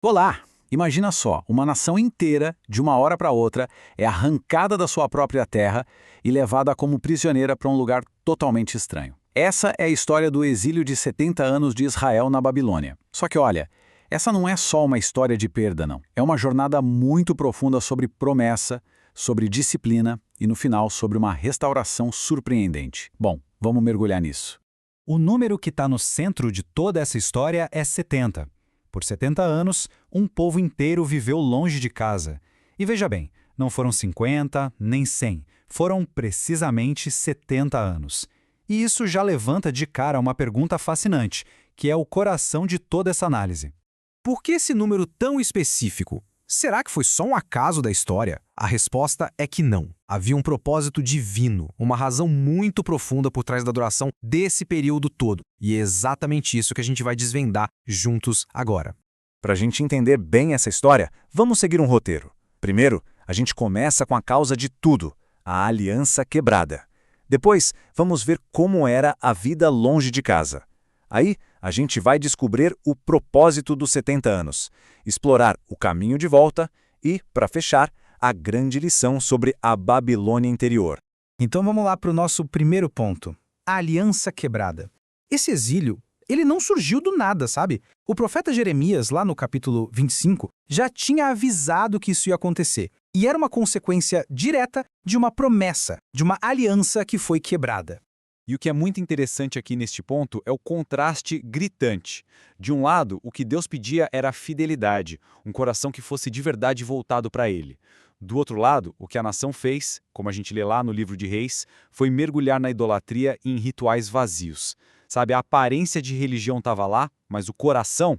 Olá! Imagina só, uma nação inteira, de uma hora para outra, é arrancada da sua própria terra e levada como prisioneira para um lugar totalmente estranho. Essa é a história do exílio de 70 anos de Israel na Babilônia. Só que olha, essa não é só uma história de perda, não. É uma jornada muito profunda sobre promessa, sobre disciplina e, no final, sobre uma restauração surpreendente. Bom, vamos mergulhar nisso. O número que está no centro de toda essa história é 70. Por 70 anos, um povo inteiro viveu longe de casa. E veja bem, não foram 50, nem 100, foram precisamente 70 anos. E isso já levanta de cara uma pergunta fascinante, que é o coração de toda essa análise. Por que esse número tão específico? Será que foi só um acaso da história? A resposta é que não. Havia um propósito divino, uma razão muito profunda por trás da duração desse período todo. E é exatamente isso que a gente vai desvendar juntos agora. Para a gente entender bem essa história, vamos seguir um roteiro. Primeiro, a gente começa com a causa de tudo, a aliança quebrada. Depois, vamos ver como era a vida longe de casa. Aí, a gente vai descobrir o propósito dos 70 anos, explorar o caminho de volta e, para fechar, a grande lição sobre a Babilônia interior. Então vamos lá para o nosso primeiro ponto, a aliança quebrada. Esse exílio, ele não surgiu do nada, sabe? O profeta Jeremias, lá no capítulo 25, já tinha avisado que isso ia acontecer. E era uma consequência direta de uma promessa, de uma aliança que foi quebrada. E o que é muito interessante aqui neste ponto é o contraste gritante. De um lado, o que Deus pedia era a fidelidade, um coração que fosse de verdade voltado para Ele. Do outro lado, o que a nação fez, como a gente lê lá no livro de Reis, foi mergulhar na idolatria e em rituais vazios. Sabe, a aparência de religião estava lá, mas o coração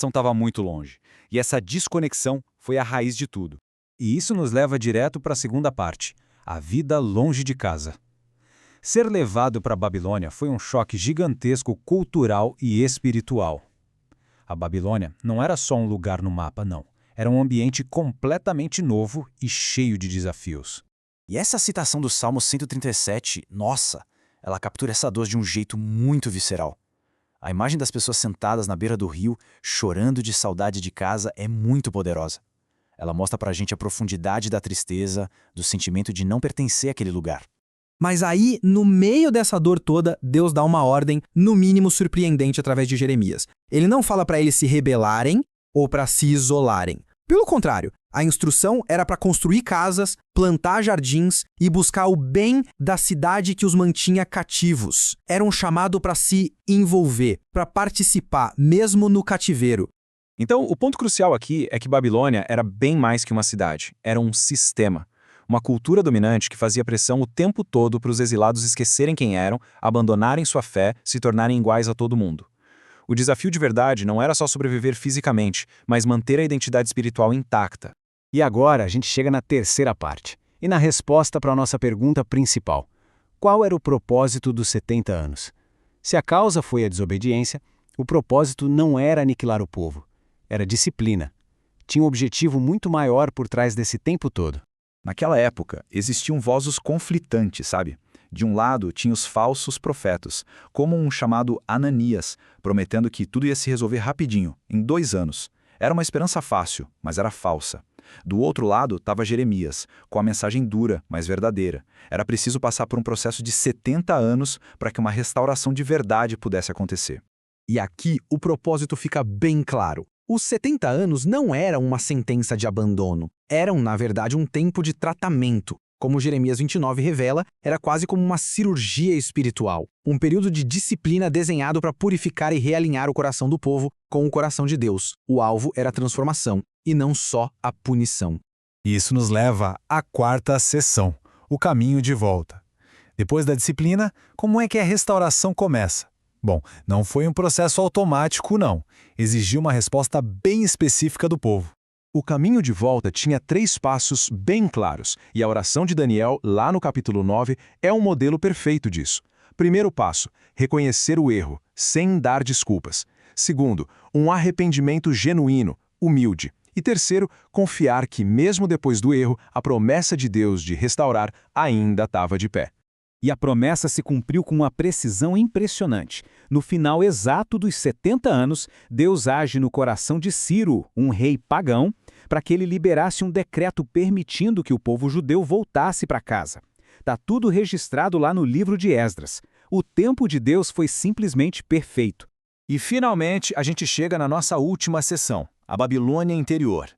estava muito longe. E essa desconexão foi a raiz de tudo. E isso nos leva direto para a segunda parte, a vida longe de casa. Ser levado para a Babilônia foi um choque gigantesco cultural e espiritual. A Babilônia não era só um lugar no mapa, não. Era um ambiente completamente novo e cheio de desafios. E essa citação do Salmo 137, nossa, ela captura essa dor de um jeito muito visceral. A imagem das pessoas sentadas na beira do rio, chorando de saudade de casa, é muito poderosa. Ela mostra pra gente a profundidade da tristeza, do sentimento de não pertencer àquele lugar. Mas aí, no meio dessa dor toda, Deus dá uma ordem, no mínimo surpreendente, através de Jeremias. Ele não fala para eles se rebelarem ou para se isolarem. Pelo contrário, a instrução era para construir casas, plantar jardins e buscar o bem da cidade que os mantinha cativos. Era um chamado para se envolver, para participar, mesmo no cativeiro. Então, o ponto crucial aqui é que Babilônia era bem mais que uma cidade, era um sistema. Uma cultura dominante que fazia pressão o tempo todo para os exilados esquecerem quem eram, abandonarem sua fé, se tornarem iguais a todo mundo. O desafio de verdade não era só sobreviver fisicamente, mas manter a identidade espiritual intacta. E agora a gente chega na terceira parte, e na resposta para a nossa pergunta principal. Qual era o propósito dos 70 anos? Se a causa foi a desobediência, o propósito não era aniquilar o povo, era disciplina. Tinha um objetivo muito maior por trás desse tempo todo. Naquela época, existiam vozes conflitantes, sabe? De um lado, tinha os falsos profetas, como um chamado Ananias, prometendo que tudo ia se resolver rapidinho, em 2 anos. Era uma esperança fácil, mas era falsa. Do outro lado estava Jeremias, com a mensagem dura, mas verdadeira. Era preciso passar por um processo de 70 anos para que uma restauração de verdade pudesse acontecer. E aqui o propósito fica bem claro. Os 70 anos não eram uma sentença de abandono. Eram, na verdade, um tempo de tratamento. Como Jeremias 29 revela, era quase como uma cirurgia espiritual. Um período de disciplina desenhado para purificar e realinhar o coração do povo com o coração de Deus. O alvo era a transformação, e não só a punição. Isso nos leva à quarta sessão, o caminho de volta. Depois da disciplina, como é que a restauração começa? Bom, não foi um processo automático, não. Exigiu uma resposta bem específica do povo. O caminho de volta tinha 3 passos bem claros, e a oração de Daniel, lá no capítulo 9, é um modelo perfeito disso. Primeiro passo, reconhecer o erro, sem dar desculpas. Segundo, um arrependimento genuíno, humilde. E terceiro, confiar que, mesmo depois do erro, a promessa de Deus de restaurar ainda estava de pé. E a promessa se cumpriu com uma precisão impressionante. No final exato dos 70 anos, Deus age no coração de Ciro, um rei pagão, para que ele liberasse um decreto permitindo que o povo judeu voltasse para casa. Está tudo registrado lá no livro de Esdras. O tempo de Deus foi simplesmente perfeito. E finalmente a gente chega na nossa última sessão, a Babilônia interior.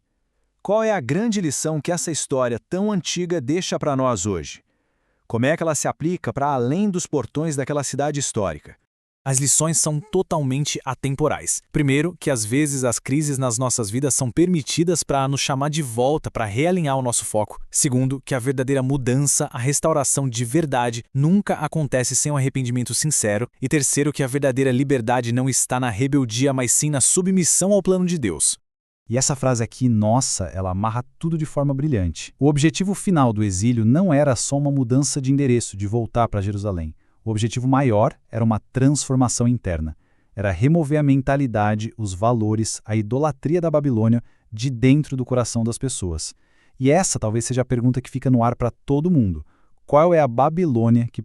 Qual é a grande lição que essa história tão antiga deixa para nós hoje? Como é que ela se aplica para além dos portões daquela cidade histórica? As lições são totalmente atemporais. Primeiro, que às vezes as crises nas nossas vidas são permitidas para nos chamar de volta, para realinhar o nosso foco. Segundo, que a verdadeira mudança, a restauração de verdade, nunca acontece sem um arrependimento sincero. E terceiro, que a verdadeira liberdade não está na rebeldia, mas sim na submissão ao plano de Deus. E essa frase aqui, nossa, ela amarra tudo de forma brilhante. O objetivo final do exílio não era só uma mudança de endereço, de voltar para Jerusalém. O objetivo maior era uma transformação interna. Era remover a mentalidade, os valores, a idolatria da Babilônia de dentro do coração das pessoas. E essa talvez seja a pergunta que fica no ar para todo mundo. Qual é a Babilônia que